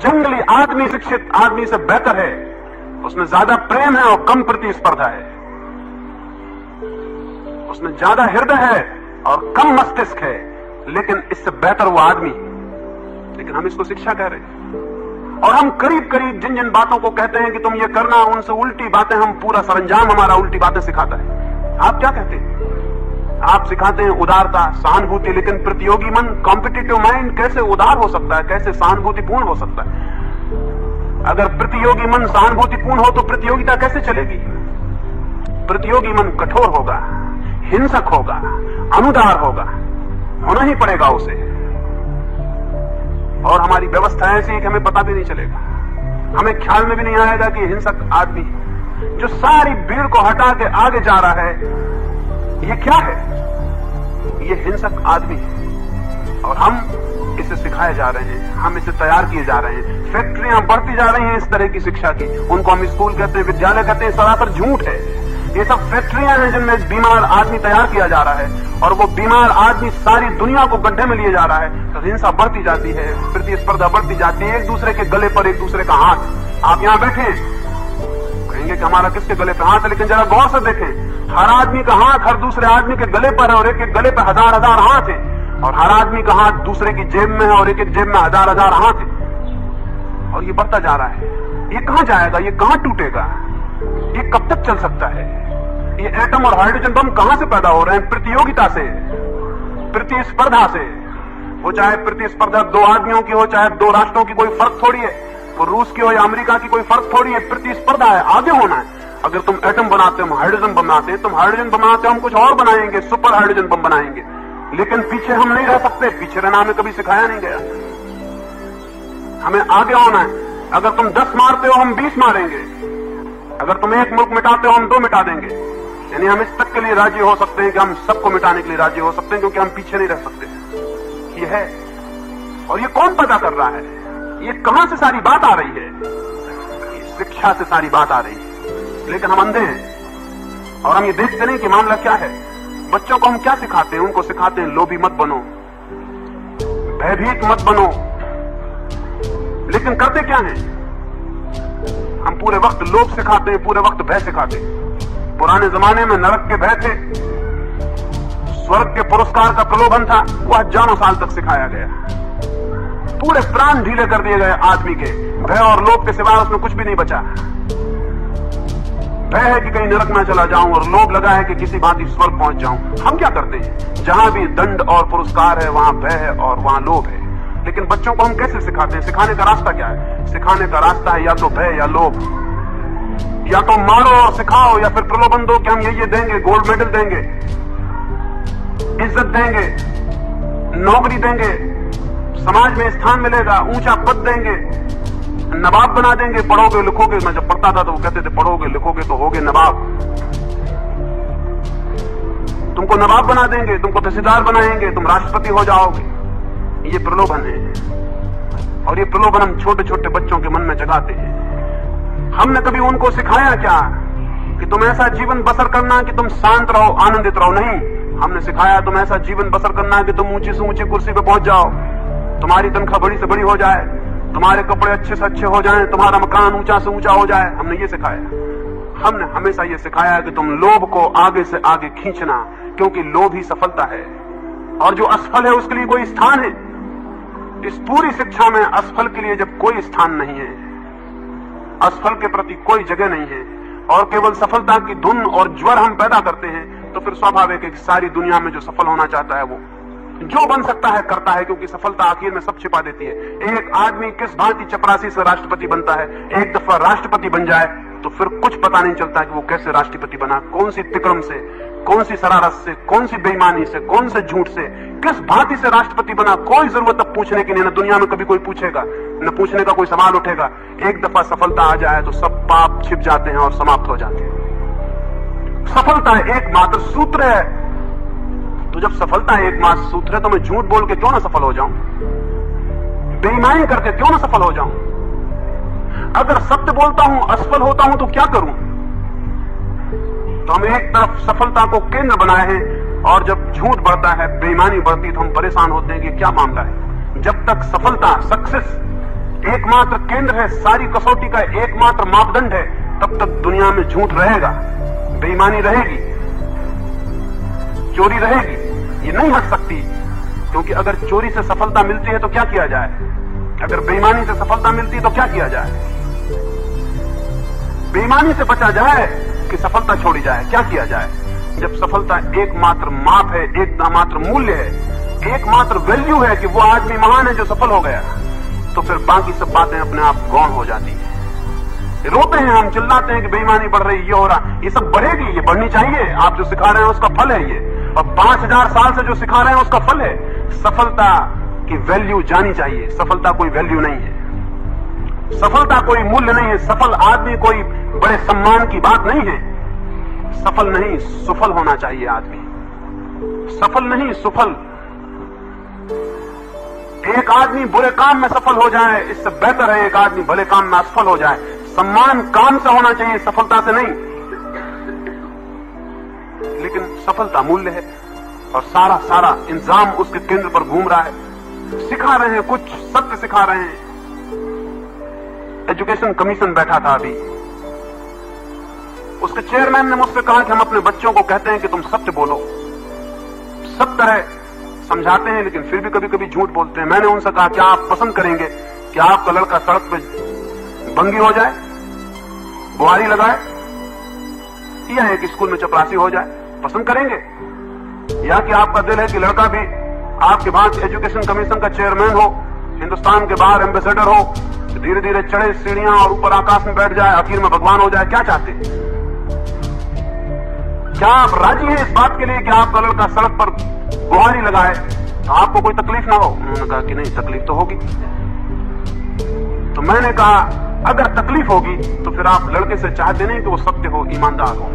जंगली आदमी शिक्षित आदमी से बेहतर है, उसमें ज्यादा प्रेम है और कम प्रतिस्पर्धा है, उसमें ज्यादा हृदय है और कम मस्तिष्क है, लेकिन इससे बेहतर वो आदमी। लेकिन हम इसको शिक्षा कह रहे हैं, और हम करीब करीब जिन जिन बातों को कहते हैं कि तुम ये करना, उनसे उल्टी बातें, हम पूरा सरंजाम हमारा उल्टी बातें सिखाता है। आप क्या कहते हैं? आप सिखाते हैं उदारता, सहानुभूति, लेकिन प्रतियोगी मन, कॉम्पिटिटिव माइंड कैसे उदार हो सकता है, कैसे सहानुभूतिपूर्ण हो सकता है? अगर प्रतियोगी मन सहानुभूतिपूर्ण हो तो प्रतियोगिता कैसे चलेगी? प्रतियोगी मन कठोर होगा, हिंसक होगा, अनुदार होगा, होना ही पड़ेगा उसे। और हमारी व्यवस्था ऐसी है कि हमें पता भी नहीं चलेगा, हमें ख्याल में भी नहीं आएगा कि हिंसक आदमी जो सारी भीड़ को हटा के आगे जा रहा है, ये क्या है? ये हिंसक आदमी है। और हम इसे सिखाए जा रहे हैं, हम इसे तैयार किए जा रहे हैं। फैक्ट्रियां बढ़ती जा रही हैं इस तरह की शिक्षा की, उनको हम स्कूल कहते हैं, विद्यालय कहते हैं, सरासर झूठ है। ये सब फैक्ट्रियां हैं जिनमें बीमार आदमी तैयार किया जा रहा है, और वो बीमार आदमी सारी दुनिया को गड्ढे में लिए जा रहा है। तो हिंसा बढ़ती जाती है, प्रतिस्पर्धा बढ़ती जाती है, एक दूसरे के गले पर एक दूसरे का हाथ। आप यहां बैठे कहेंगे कि हमारा किसके गले पर हाथ है, लेकिन जरा गौर से देखें, हर आदमी का हाथ हर दूसरे आदमी के गले पर है, और एक एक गले पर हजार हजार हाथ है, और हर आदमी का हाथ दूसरे की जेब में है, और एक एक जेब में हजार हजार हाथ है। और ये बढ़ता जा रहा है। ये कहां जाएगा? ये कहां टूटेगा? ये कब तक चल सकता है? ये एटम और हाइड्रोजन बम कहां से पैदा हो रहे हैं? प्रतियोगिता से, प्रतिस्पर्धा से। वो चाहे प्रतिस्पर्धा दो आदमियों की हो, चाहे दो राष्ट्रों की, कोई फर्क थोड़ी है। वो रूस की हो या अमेरिका की, कोई फर्क थोड़ी है। प्रतिस्पर्धा है, आगे होना है। अगर तुम एटम बनाते हो, हम हाइड्रोजन बम बनाते हैं, तुम हाइड्रोजन बम बनाते हो, हम कुछ और बनाएंगे, सुपर हाइड्रोजन बम बनाएंगे। लेकिन पीछे हम नहीं रह सकते, पीछे रहना हमें कभी सिखाया नहीं गया। हमें आगे होना है। अगर तुम 10 मारते हो, हम 20 मारेंगे। अगर तुम एक मुल्क मिटाते हो, हम 2 मिटा देंगे। यानी हम इस तक के लिए राजी हो सकते हैं कि हम सबको मिटाने के लिए राजी हो सकते हैं, क्योंकि हम पीछे नहीं रह सकते। ये है। और ये कौन पैदा कर रहा है? ये कहां से सारी बात आ रही है? ये शिक्षा से सारी बात आ रही है। लेकिन हम अंधे हैं और हम ये देखते नहीं कि मामला क्या है। बच्चों को हम क्या सिखाते हैं? उनको सिखाते हैं लोभी मत बनो, भयभीत मत बनो। लेकिन करते क्या है? हम पूरे वक्त लोभ सिखाते हैं, पूरे वक्त भय सिखाते हैं। पुराने जमाने में नरक के भय थे, स्वर्ग के पुरस्कार का प्रलोभन था, वो हजारों साल तक सिखाया गया। पूरे प्राण ढीले कर दिए गए आदमी के, भय और लोभ के सिवा उसमें कुछ भी नहीं बचा। भय है कि कहीं नरक ना चला जाऊं, और लोभ लगा है कि किसी भांति स्वर्ग पहुंच जाऊं। हम क्या करते हैं? जहां भी दंड और पुरस्कार है, वहां भय है और वहां लोभ है। लेकिन बच्चों को हम कैसे सिखाते हैं? सिखाने का रास्ता क्या है? सिखाने का रास्ता है या तो भय या लोभ। या तो मारो और सिखाओ, या फिर प्रलोभन दो कि हम ये देंगे, गोल्ड मेडल देंगे, इज्जत देंगे, नौकरी देंगे, समाज में स्थान मिलेगा, ऊंचा पद देंगे, नवाब बना देंगे, पढ़ोगे लिखोगे। मैं जब पढ़ता था तो वो कहते थे पढ़ोगे लिखोगे तो होगे नवाब। तुमको नवाब बना देंगे, तुमको तहसीलदार बनाएंगे, तुम राष्ट्रपति हो जाओगे। ये प्रलोभन है, और ये प्रलोभन हम छोटे छोटे बच्चों के मन में जगाते हैं। हमने कभी उनको सिखाया क्या कि तुम ऐसा जीवन बसर करना कि तुम शांत रहो, आनंदित रहो? नहीं, हमने सिखाया तुम ऐसा जीवन बसर करना कि तुम ऊंची से ऊंची कुर्सी पे पहुंच जाओ, तुम्हारी तनख्वाह बड़ी से बड़ी हो जाए, तुम्हारे कपड़े अच्छे से अच्छे हो जाएं, तुम्हारा मकान ऊंचा से ऊंचा हो जाए। हमने ये सिखाया। हमने हमेशा ये सिखाया कि तुम लोभ को आगे से आगे खींचना, क्योंकि लोभ ही सफलता है, और जो असफल है उसके लिए कोई स्थान है? इस पूरी शिक्षा में असफल के लिए जब कोई स्थान नहीं है, असफल के प्रति कोई जगह नहीं है, और केवल सफलता की धुन और ज्वर हम पैदा करते हैं, तो फिर स्वाभाविक है कि सारी दुनिया में जो सफल होना चाहता है वो जो बन सकता है करता है, क्योंकि सफलता आखिर में सब छिपा देती है। एक आदमी किस भांति चपरासी से राष्ट्रपति बनता है, एक दफा राष्ट्रपति बन जाए तो फिर कुछ पता नहीं चलता कि वो कैसे राष्ट्रपति बना, कौन सी तिक्रम से, कौन सी शरारत से, कौन सी बेईमानी से, कौन से झूठ से, किस भांति से राष्ट्रपति बना। कोई जरूरत अब पूछने की नहीं, न दुनिया में कभी कोई पूछेगा, न पूछने का कोई सवाल उठेगा। एक दफा सफलता आ जाए तो सब पाप छिप जाते हैं और समाप्त हो जाते हैं। सफलता एकमात्र सूत्र है। तो जब सफलता एकमात्र सूत्र है तो मैं झूठ बोल के क्यों ना सफल हो जाऊं, बेईमानी करके क्यों ना सफल हो जाऊं? अगर सत्य बोलता हूं, असफल होता हूं तो क्या करूं? तो हम एक तरफ सफलता को केंद्र बनाए हैं, और जब झूठ बढ़ता है, बेईमानी बढ़ती, तो हम परेशान होते हैं कि क्या मामला है। जब तक सफलता, सक्सेस एकमात्र एकमात्र केंद्र है, सारी कसौटी का एकमात्र मापदंड है, तब तक दुनिया में झूठ रहेगा, बेईमानी रहेगी, चोरी रहेगी। ये नहीं हट सकती, क्योंकि अगर चोरी से सफलता मिलती है तो क्या किया जाए, अगर बेईमानी से सफलता मिलती है तो क्या किया जाए, बेईमानी से बचा जाए कि सफलता छोड़ी जाए, क्या किया जाए। जब सफलता एकमात्र माप है, एकमात्र मूल्य है, एकमात्र वैल्यू है कि वो आदमी महान है जो सफल हो गया, तो फिर बाकी सब बातें अपने आप गौण हो जाती हैं। रोते हैं हम, चिल्लाते हैं कि बेईमानी बढ़ रही, ये हो रहा, ये सब बढ़ेगी, ये बढ़नी चाहिए, आप जो सिखा रहे हैं उसका फल है ये, और 5000 साल से जो सिखा रहे हैं उसका फल है। सफलता की वैल्यू जानी चाहिए, सफलता कोई वैल्यू नहीं है, सफलता कोई मूल्य नहीं है, सफल आदमी कोई बड़े सम्मान की बात नहीं है। सफल नहीं, सुफल होना चाहिए आदमी, सफल नहीं सुफल। एक आदमी बुरे काम में सफल हो जाए, इससे बेहतर है एक आदमी भले काम में असफल हो जाए। सम्मान काम से होना चाहिए, सफलता से नहीं। लेकिन सफलता मूल्य है, और सारा इंतजाम उसके केंद्र पर घूम रहा है। सिखा रहे हैं, कुछ सत्य सिखा रहे हैं। एजुकेशन कमीशन बैठा था अभी, उसके चेयरमैन ने मुझसे कहा कि हम अपने बच्चों को कहते हैं कि तुम सत्य बोलो, सब तरह समझाते हैं, लेकिन फिर भी कभी कभी झूठ बोलते हैं। मैंने उनसे कहा, क्या आप पसंद करेंगे कि आपका लड़का सड़क पे बंगी हो जाए, बुहारी लगाए, या एक स्कूल में चपरासी हो जाए? पसंद करेंगे? या कि आपका दिल है कि लड़का भी आपके भांति एजुकेशन कमीशन का चेयरमैन हो, हिंदुस्तान के बाहर एम्बेसडर हो, धीरे धीरे चढ़े सीढ़ियां और ऊपर आकाश में बैठ जाए, आखिर में भगवान हो जाए? क्या चाहते हैं? क्या आप राजी हैं इस बात के लिए कि आपका लड़का सड़क पर बुहारी लगाए तो आपको कोई तकलीफ ना हो? उन्होंने कहा कि नहीं, तकलीफ तो होगी। तो मैंने कहा, अगर तकलीफ होगी तो फिर आप लड़के से चाहते नहीं कि वो सत्य हो, ईमानदार हो।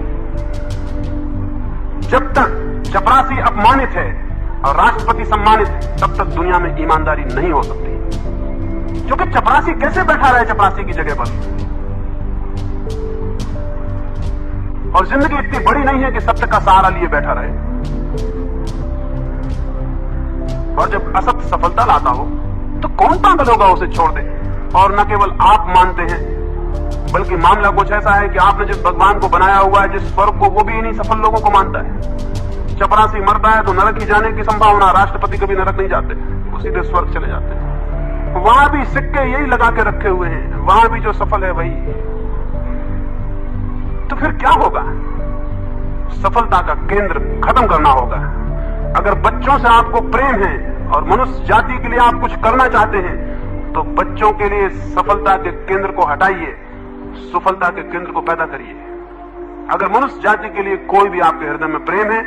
जब तक चपरासी अपमानित है और राष्ट्रपति सम्मानित है, तब तक दुनिया में ईमानदारी नहीं हो सकती। क्योंकि चपरासी कैसे बैठा रहे चपरासी की जगह पर? और जिंदगी इतनी बड़ी नहीं है कि सत्य का सहारा लिए बैठा रहे। और जब असत्य सफलता लाता हो तो कौन पागल होगा उसे छोड़ दे? और न केवल आप मानते हैं, बल्कि मामला कुछ ऐसा है कि आपने जिस भगवान को बनाया हुआ है, जिस स्वर्ग को, वो भी इन्हीं सफल लोगों को मानता है। चपरासी मरता है तो नरक ही जाने की संभावना, राष्ट्रपति कभी नरक नहीं जाते, वो सीधे स्वर्ग चले जाते हैं। वहां भी सिक्के यही लगा के रखे हुए हैं, वहां भी जो सफल है वही। तो फिर क्या होगा? सफलता का केंद्र खत्म करना होगा। अगर बच्चों से आपको प्रेम है और मनुष्य जाति के लिए आप कुछ करना चाहते हैं, तो बच्चों के लिए सफलता के केंद्र को हटाइए, सफलता के केंद्र को पैदा करिए। अगर मनुष्य जाति के लिए कोई भी आपके हृदय में प्रेम है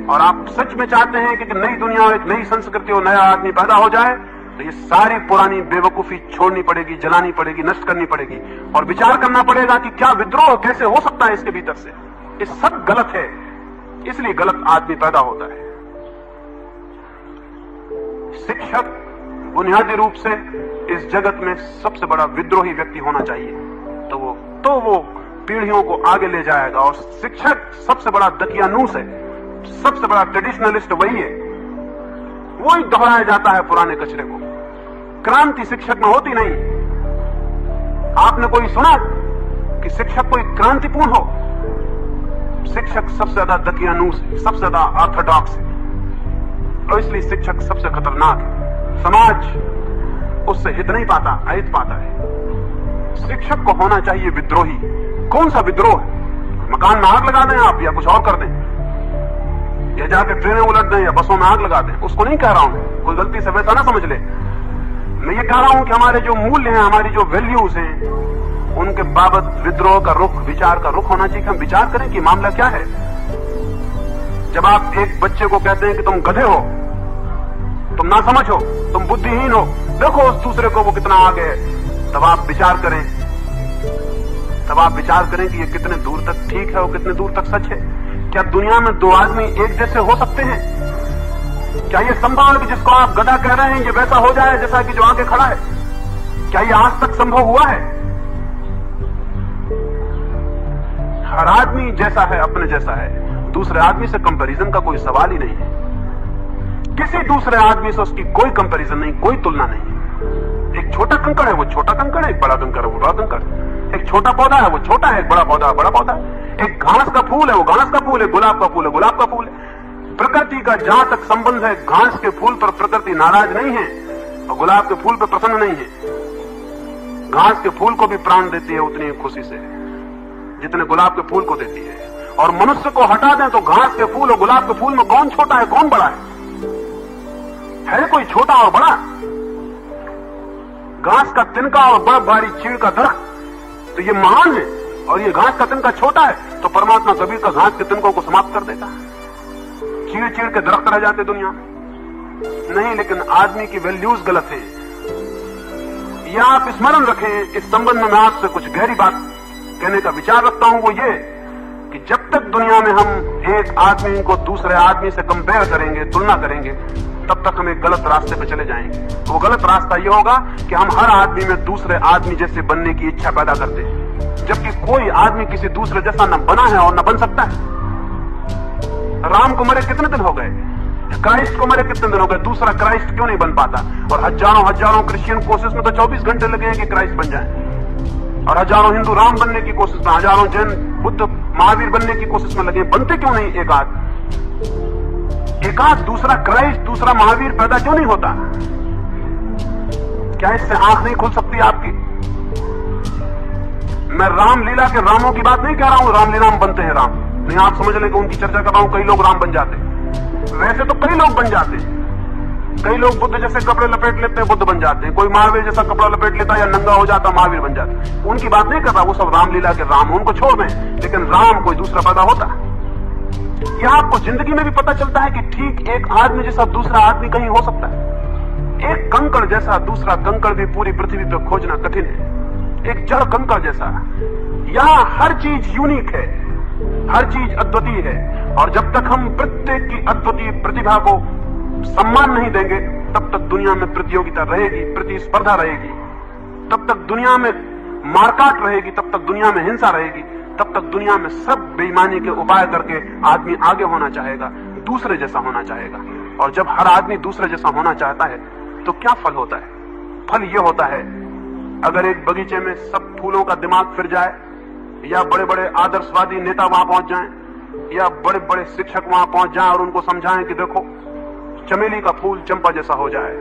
और आप सच में चाहते हैं कि नई दुनिया और एक नई संस्कृति और नया आदमी पैदा हो जाए, तो ये सारी पुरानी बेवकूफी छोड़नी पड़ेगी, जलानी पड़ेगी, नष्ट करनी पड़ेगी, और विचार करना पड़ेगा कि क्या विद्रोह कैसे हो सकता है इसके भीतर से। ये सब गलत है, इसलिए गलत आदमी पैदा होता है। शिक्षक बुनियादी रूप से इस जगत में सबसे बड़ा विद्रोही व्यक्ति होना चाहिए, तो वो पीढ़ियों को आगे ले जाएगा। और शिक्षक सबसे बड़ा दकियानूस है, सबसे बड़ा ट्रेडिशनलिस्ट वही है, वही दोहराया जाता है पुराने कचरे को। क्रांति शिक्षक में होती नहीं। आपने कोई सुना कि शिक्षक कोई क्रांतिपूर्ण हो? शिक्षक सबसे ज्यादा दकियानूस है, सबसे ज्यादा ऑर्थोडॉक्स है, और इसलिए शिक्षक सबसे खतरनाक है। समाज उससे हित नहीं पाता, अहित पाता है। शिक्षक को होना चाहिए विद्रोही। कौन सा विद्रोह है? मकान में आग लगा दें आप, या कुछ और कर दें, या जाके ट्रेनें उलट दें, या बसों में आग लगा दें, उसको नहीं कह रहा हूं, कोई गलती से वैसा ना समझ ले। मैं ये कह रहा हूं कि हमारे जो मूल्य हैं, हमारी जो वैल्यूज हैं, उनके बाबत विद्रोह का रुख, विचार का रुख होना चाहिए कि हम विचार करें कि मामला क्या है। जब आप एक बच्चे को कहते हैं कि तुम गधे हो, तुम ना समझ हो, तुम बुद्धिहीन हो, देखो उस दूसरे को वो कितना आगे है, तब आप विचार करें, कि ये कितने दूर तक ठीक है और कितने दूर तक सच है। क्या दुनिया में दो आदमी एक जैसे हो सकते हैं? क्या ये संभव है कि जिसको आप गधा कह रहे हैं ये वैसा हो जाए जैसा कि जो आगे खड़ा है? क्या ये आज तक संभव हुआ है? हर आदमी जैसा है, अपने जैसा है, दूसरे आदमी से कंपैरिजन का कोई सवाल ही नहीं है। किसी दूसरे आदमी से उसकी कोई कंपैरिजन नहीं, कोई तुलना नहीं। एक छोटा कंकड़ है वो छोटा कंकड़ है, एक बड़ा कंकड़ है वो बड़ा कंकड़, एक छोटा पौधा है वो छोटा है, एक बड़ा पौधा है बड़ा पौधा, एक घास का फूल है वो घास का फूल है, गुलाब का फूल है गुलाब का फूल है। प्रकृति का जहां तक संबंध है, घास के फूल पर प्रकृति नाराज नहीं है और गुलाब के फूल पर प्रसन्न नहीं है। घास के फूल को भी प्राण देती है उतनी खुशी से जितने गुलाब के फूल को देती है। और मनुष्य को हटा दें तो घास के फूल और गुलाब के फूल में कौन छोटा है कौन बड़ा है कोई छोटा और बड़ा? घास का तिनका और बड़ा भारी चीड़ का दरख्त तो ये महान है, और ये घास का तिनका छोटा है, तो परमात्मा कबीर का घास के तिनकों को समाप्त कर देगा। चीड़ चीड़ के दरख्त रह जाते दुनिया में नहीं। लेकिन आदमी की वैल्यूज गलत है। यह आप स्मरण रखें। इस संबंध में मैं आपसे कुछ गहरी बात कहने का विचार रखता हूं, वो ये कि जब तक दुनिया में हम एक आदमी को दूसरे आदमी से कंपेयर करेंगे, तुलना करेंगे, तब तक हम एक गलत रास्ते पे चले जाएंगे। वो गलत रास्ता ये होगा कि हम हर आदमी में दूसरे आदमी जैसे बनने की इच्छा पैदा करते हैं, जबकि कोई आदमी किसी दूसरे जैसा न बना है और न बन सकता है। राम को मरे कितने दिन हो गए, क्राइस्ट को मरे कितने दिन हो गए, दूसरा क्राइस्ट क्यों नहीं बन पाता? और हजारों हजारों क्रिश्चियन कोशिश में तो 24 घंटे लगे हैं कि क्राइस्ट बन जाए, और हजारों हिंदू राम बनने की कोशिश में, हजारों जैन बुद्ध महावीर बनने की कोशिश में लगे। बनते क्यों नहीं एक आध दूसरा क्राइस्ट दूसरा महावीर पैदा क्यों नहीं होता? क्या इससे आंख नहीं खुल सकती आपकी? मैं रामलीला के रामों की बात नहीं कह रहा हूं, रामलीला में बनते हैं राम नहीं। आप समझ लें कि उनकी चर्चा कर रहा हूं, कई लोग राम बन जाते हैं। वैसे तो कई लोग बन जाते हैं। कई लोग बुद्ध जैसे कपड़े लपेट लेते हैं, बुद्ध बन जाते हैं। कोई महावीर जैसा कपड़ा लपेट लेता है या नंगा हो जाता महावीर बन जाता है। उनकी बात नहीं कर रहा, वो सब रामलीला के राम, उनको छोड़ दें। लेकिन राम कोई दूसरा पैदा होता। यह आपको जिंदगी में भी पता चलता है कि ठीक एक आदमी जैसा दूसरा आदमी कहीं हो सकता है। एक कंकड़ जैसा दूसरा कंकड़ भी पूरी पृथ्वी पर खोजना कठिन है। एक जड़ कंकड़ जैसा। यहां हर चीज यूनिक है, हर चीज अद्वितीय है। और जब तक हम प्रत्येक की अद्वितीय प्रतिभा को सम्मान नहीं देंगे, तब तक दुनिया में प्रतियोगिता रहेगी, प्रतिस्पर्धा रहेगी, तब तक दुनिया में मारकाट रहेगी, तब तक दुनिया में हिंसा रहेगी, तब तक दुनिया में सब बेईमानी के उपाय करके आदमी आगे होना चाहेगा, दूसरे जैसा होना चाहेगा। और जब हर आदमी दूसरे जैसा होना चाहता है तो क्या फल होता है? फल यह होता है, अगर एक बगीचे में सब फूलों का दिमाग फिर जाए, या बड़े बड़े आदर्शवादी नेता वहां पहुंच जाएं, या बड़े बड़े शिक्षक वहां पहुंच जाएं और उनको समझाएं कि देखो चमेली का फूल चंपा जैसा हो जाए,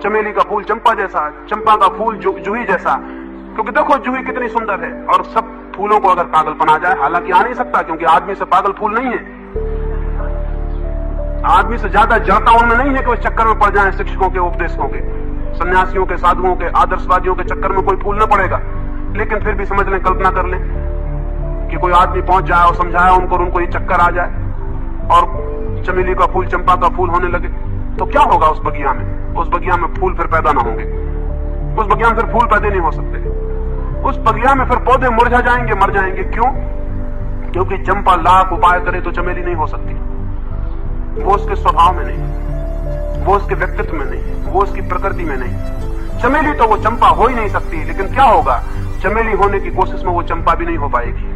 चमेली का फूल चंपा जैसा, चंपा का फूल जूही जैसा, क्योंकि देखो जूही कितनी सुंदर है। और सब फूलों को अगर पागलपन आ जाए, हालांकि आ नहीं सकता क्योंकि आदमी से पागल फूल नहीं है। आदमी से ज्यादा जड़ता उनमें नहीं है कि वो चक्कर में पड़ जाए शिक्षकों के, उपदेशकों के, सन्यासियों के, साधुओं के, आदर्शवादियों के चक्कर में कोई फूल न पड़ेगा। लेकिन फिर भी समझ लें, कल्पना कर लें कि कोई आदमी पहुंच जाए और समझाया उनको और उनको ये चक्कर आ जाए और चमेली का फूल चंपा का फूल होने लगे, तो क्या होगा उस बगिया में? उस बगिया में फूल फिर पैदा ना होंगे, उस बगिया में फिर फूल पैदा नहीं हो सकते, उस बगिया में फिर पौधे मुरझा जाएंगे, मर जाएंगे। क्यों? क्योंकि चंपा लाख उपाय करे तो चमेली नहीं हो सकती। वो उसके स्वभाव में नहीं, वो उसके व्यक्तित्व में नहीं, वो उसकी प्रकृति में नहीं। चमेली तो वो चंपा हो ही नहीं सकती। लेकिन क्या होगा? चमेली होने की कोशिश में वो चंपा भी नहीं हो पाएगी।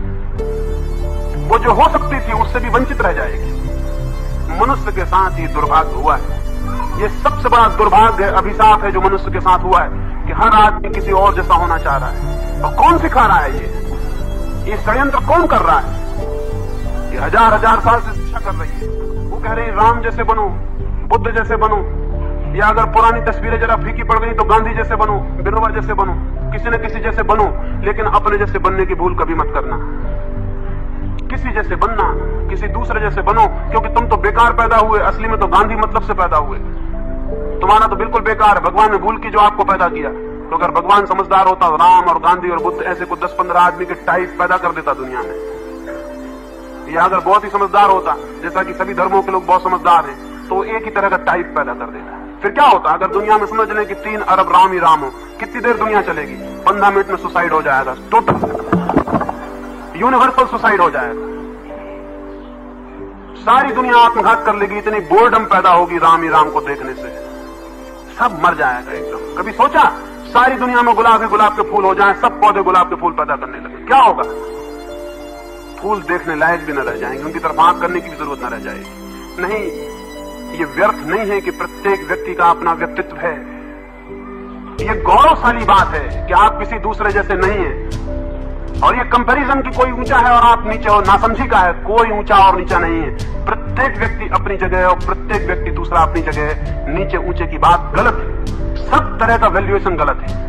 वो जो हो सकती थी उससे भी वंचित रह जाएगी। मनुष्य के साथ ये दुर्भाग्य हुआ है। ये सबसे बड़ा दुर्भाग्य, अभिशाप है जो मनुष्य के साथ हुआ है कि हर आदमी किसी और जैसा होना चाह रहा है। और कौन सिखा रहा है ये षड्यंत्र कौन कर रहा है? ये हजार हजार साल से शिक्षा कर रही है। वो कह रही राम जैसे बनो, बुद्ध जैसे बनो, या अगर पुरानी तस्वीरें जरा फीकी पड़ गई तो गांधी जैसे बनो, विनोबा जैसे बनो, किसी न किसी जैसे बनो। लेकिन अपने जैसे बनने की भूल कभी मत करना। किसी जैसे बनना, किसी दूसरे जैसे बनो, क्योंकि तुम तो बेकार पैदा हुए। असली में तो गांधी मतलब से पैदा हुए। तुम्हारा तो बिल्कुल बेकार है। भगवान ने भूल की जो आपको पैदा किया। तो अगर भगवान समझदार होता, राम और गांधी और बुद्ध ऐसे कुछ 10-15 आदमी के टाइप पैदा कर देता दुनिया में। या अगर बहुत ही समझदार होता, जैसा कि सभी धर्मों के लोग बहुत समझदार हैं, तो एक ही तरह का टाइप पैदा कर देता। फिर क्या होता? अगर दुनिया में समझ लें कि 3 अरब राम ही राम हो, कितनी देर दुनिया चलेगी? 15 मिनट में सुसाइड हो जाएगा, टोटल यूनिवर्सल सुसाइड हो जाएगा। सारी दुनिया आत्मघात कर लेगी। इतनी बोर्डम पैदा होगी राम ही राम को देखने से, सब मर जाएगा एकदम। कभी सोचा सारी दुनिया में गुलाब ही गुलाब के फूल हो जाएं, सब पौधे गुलाब के फूल पैदा करने लगे, क्या होगा? फूल देखने लायक भी न रह जाएंगे, उनकी तरफ आंख करने की भी जरूरत न रह जाएगी। नहीं, ये व्यर्थ नहीं है कि प्रत्येक व्यक्ति का अपना व्यक्तित्व है। ये गौरवशाली बात है कि आप किसी दूसरे जैसे नहीं हैं। और ये कंपैरिजन की कोई ऊंचा है और आप नीचे हो, नासमझी का है, कोई ऊंचा और नीचा नहीं है। प्रत्येक व्यक्ति अपनी जगह है और प्रत्येक व्यक्ति दूसरा अपनी जगह है। नीचे ऊंचे की बात गलत है, सब तरह का वैल्यूएशन गलत है।